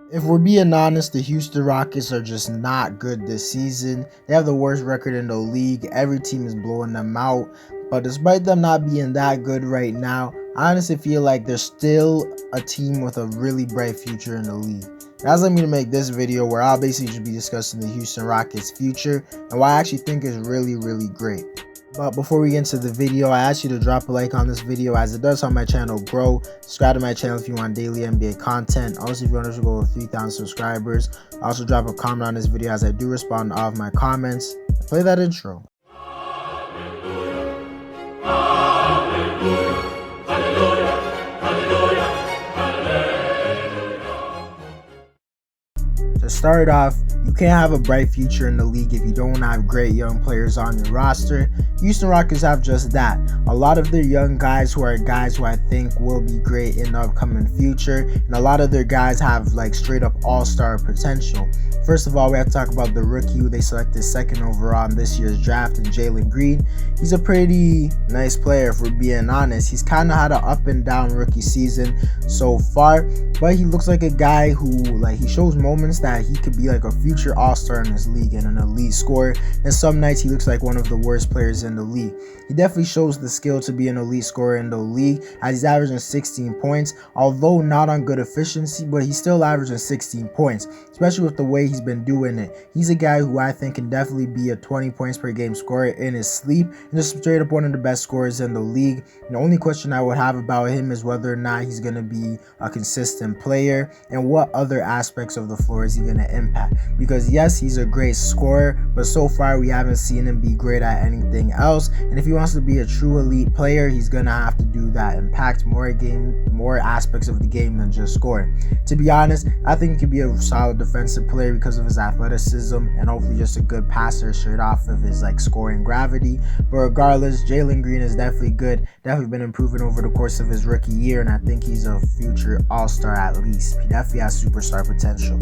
If we're being honest, the Houston Rockets are just not good this season. They have the worst record in the league. Every team is blowing them out. But despite them not being that good right now, I honestly feel like they're still a team with a really bright future in the league. That's led me to make this video where I'll basically just be discussing the Houston Rockets' future and why I actually think is really great. But before we get into the video, I ask you to drop a like on this video as it does help my channel grow. Subscribe to my channel if you want daily NBA content. Also, if you want to go over 3,000 subscribers, also drop a comment on this video as I do respond to all of my comments. Play that intro. To start off, you can't have a bright future in the league if you don't have great young players on your roster. Houston Rockets have just that. A lot of their young guys who are guys who I think will be great in the upcoming future, and a lot of their guys have like straight up all-star potential. First of all, we have to talk about the rookie who they selected second overall in this year's draft, and Jalen Green. He's a pretty nice player if we're being honest. He's kind of had an up and down rookie season so far, but he looks like a guy who he shows moments that he could be like a future all-star in this league and an elite scorer. And some nights he looks like one of the worst players in the league. He definitely shows the skill to be an elite scorer in the league as he's averaging 16 points, although not on good efficiency, but he's still averaging 16 points, especially with the way he's been doing it. He's a guy who I think can definitely be a 20 points per game scorer in his sleep and just straight up one of the best scorers in the league. And the only question I would have about him is whether or not he's going to be a consistent player and what other aspects of the floor is he going to impact, because yes, he's a great scorer, but so far we haven't seen him be great at anything else. And if he wants to be a true elite player, he's gonna have to do that, impact more aspects of the game than just scoring. To be honest, I think he could be a solid defensive player because of his athleticism and hopefully just a good passer straight off of his scoring gravity. But regardless, Jalen Green is definitely good, definitely been improving over the course of his rookie year, and I think he's a future all-star at least. He definitely has superstar potential.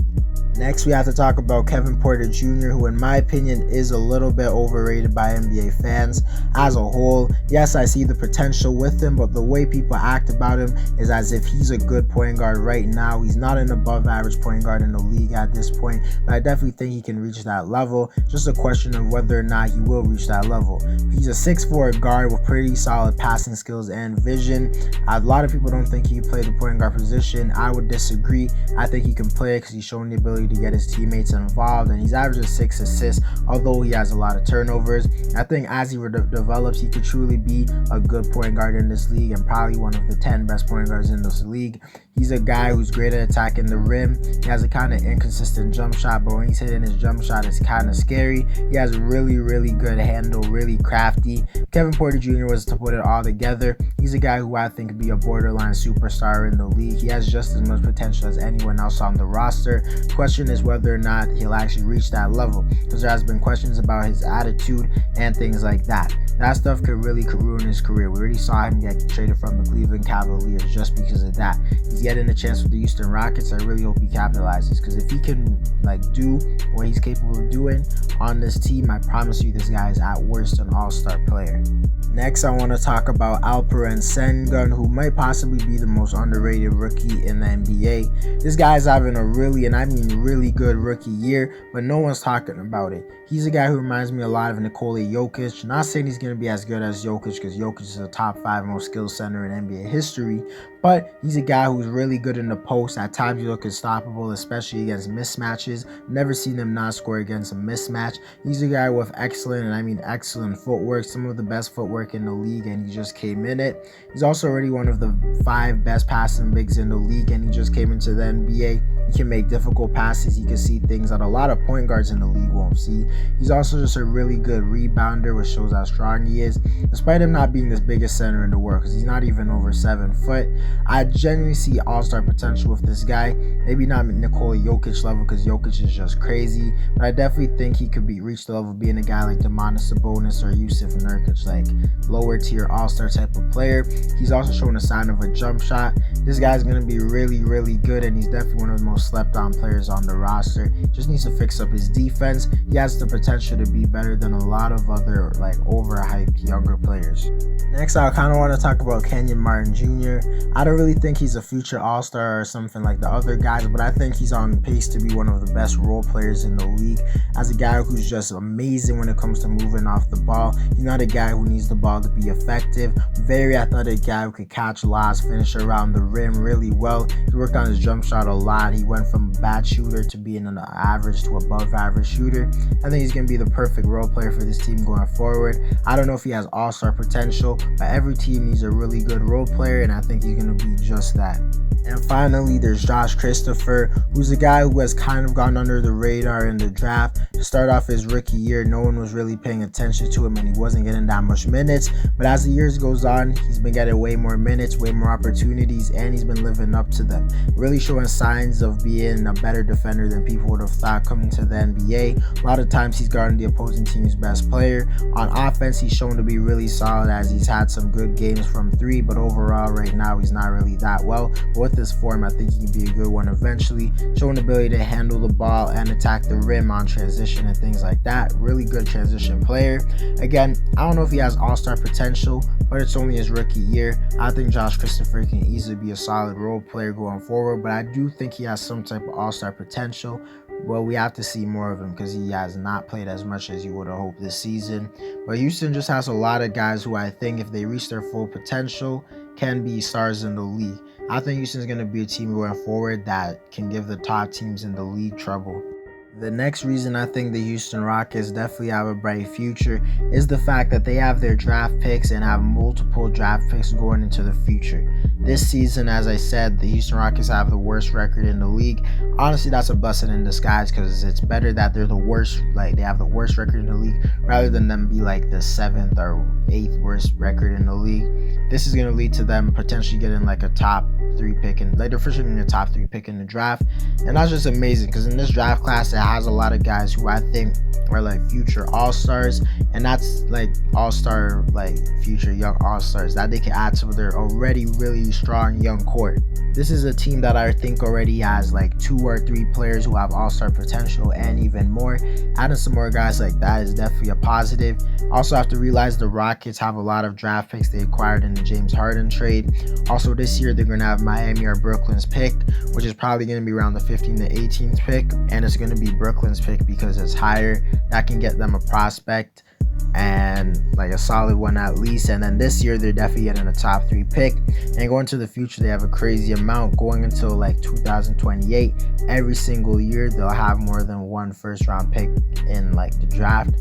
Next, we have to talk about Kevin Porter Jr., who in my opinion is a little bit overrated by NBA fans as a whole. Yes, I see the potential with him, but the way people act about him is as if he's a good point guard right now. He's not an above average point guard in the league at this point, but I definitely think he can reach that level. Just a question of whether or not he will reach that level. He's a 6'4" guard with pretty solid passing skills and vision. A lot of people don't think he can play the point guard position. I would disagree. I think he can play it because he's shown the ability to get his teammates involved, and he's averaging 6 assists, although he has a lot of turnovers. I think as he develops, he could truly be a good point guard in this league and probably one of the 10 best point guards in this league. He's a guy who's great at attacking the rim. He has a kind of inconsistent jump shot, but when he's hitting his jump shot, it's kind of scary. He has a really good handle, really crafty. Kevin Porter Jr. was to put it all together. He's a guy who I think could be a borderline superstar in the league. He has just as much potential as anyone else on the roster. Question is whether or not he'll actually reach that level, because there has been questions about his attitude and things like that. That stuff could really ruin his career. We already saw him get traded from the Cleveland Cavaliers just because of that. He's getting a chance with the Houston Rockets. I really hope he capitalizes, because if he can do what he's capable of doing on this team, I promise you this guy is at worst an all-star player. Next, I want to talk about Alperen Sengun, who might possibly be the most underrated rookie in the NBA. This guy's having a really good rookie year, but no one's talking about it. He's a guy who reminds me a lot of Nikola Jokic. Not saying he's going to be as good as Jokic, because Jokic is a top 5 most skilled center in NBA history, but he's a guy who's really good in the post. At times you look unstoppable, especially against mismatches. Never seen him not score against a mismatch. He's a guy with excellent footwork, some of the best footwork in the league, and he just came in it. He's also already one of the 5 best passing bigs in the league, and he just came into the NBA. He can make difficult passes. He can see things that a lot of point guards in the league won't see. He's also just a really good rebounder, which shows how strong he is, despite him not being this biggest center in the world, because he's not even over 7 foot. I genuinely see all-star potential with this guy. Maybe not Nikola Jokic level, because Jokic is just crazy, but I definitely think he could reach the level of being a guy like Domantas Sabonis or Jusuf Nurkic, like lower tier all-star type of player. He's also showing a sign of a jump shot. This guy's going to be really good, and he's definitely one of the most slept on players on the roster. Just needs to fix up his defense. He has the potential to be better than a lot of other like overhyped younger players. Next, I kind of want to talk about Kenyon Martin Jr. I don't really think he's a future all-star or something like the other guys, but I think he's on pace to be one of the best role players in the league. As a guy who's just amazing when it comes to moving off the ball. He's not a guy who needs the ball to be effective. Very athletic guy who could catch lobs, finish around the rim really well. He worked on his jump shot a lot. He went from a bad shooter to being an average to above average shooter. I think he's going to be the perfect role player for this team going forward. I don't know if he has all-star potential, but every team needs a really good role player, and I think he's going to be just that. And finally, there's Josh Christopher, who's a guy who has kind of gone under the radar in the draft. To start off his rookie year, no one was really paying attention to him, and he wasn't getting that much minutes. But as the years goes on, he's been getting way more minutes, way more opportunities, and he's been living up to them. Really showing signs of being a better defender than people would have thought coming to the NBA. A lot of times he's guarding the opposing team's best player. On offense, he's shown to be really solid as he's had some good games from three, but overall right now he's not really that well. But with this form, I think he can be a good one eventually, showing the ability to handle the ball and attack the rim on transition and things like that. Really good transition player. Again, I don't know if he has all-star potential, but it's only his rookie year. I think Josh Christopher can easily be a solid role player going forward, but I do think he has some type of all-star potential. Well, we have to see more of him because he has not played as much as you would have hoped this season. But Houston just has a lot of guys who I think, if they reach their full potential, can be stars in the league. I think Houston's going to be a team going forward that can give the top teams in the league trouble. The next reason I think the Houston Rockets definitely have a bright future is the fact that they have their draft picks and have multiple draft picks going into the future. This season, as I said, the Houston Rockets have the worst record in the league. Honestly, that's a blessing in disguise because it's better that they're the worst, like they have the worst record in the league rather than them be like the 7th or 8th worst record in the league. This is going to lead to them potentially getting like a top 3 pick, and like they're for sure getting a top 3 pick in the draft. And that's just amazing because in this draft class it has a lot of guys who I think are like future all-stars, and that's like all-star, like future young all-stars that they can add to their already really strong young court. This is a team that I think already has like 2 or 3 players who have all-star potential and even more. Adding some more guys like that is definitely a positive. Also have to realize the Rockets have a lot of draft picks they acquired in the James Harden trade. Also this year they're going to have Miami or Brooklyn's pick, which is probably going to be around the 15th to 18th pick, and it's going to be Brooklyn's pick because it's higher. That can get them a prospect and like a solid one at least. And then this year they're definitely getting a top 3 pick, and going to the future they have a crazy amount going until like 2028. Every single year they'll have more than 1 first round pick in like the draft,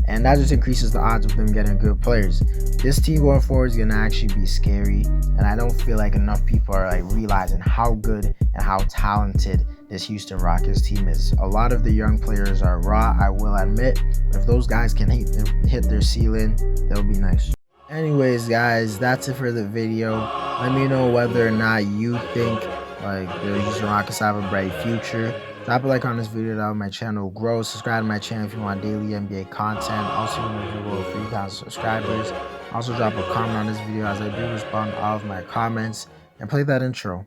and that just increases the odds of them getting good players. This team going forward is going to actually be scary, and I don't feel like enough people are like realizing how good and how talented this Houston Rockets team is. A lot of the young players are raw, I will admit, but if those guys can hit their ceiling, they'll be nice. Anyways guys, that's it for the video. Let me know whether or not you think like the Houston Rockets have a bright future. Drop a like on this video to help my channel grow. Subscribe to my channel if you want daily NBA content. Also, when we go 3,000 subscribers. Also drop a comment on this video as I do respond to all of my comments. And play that intro.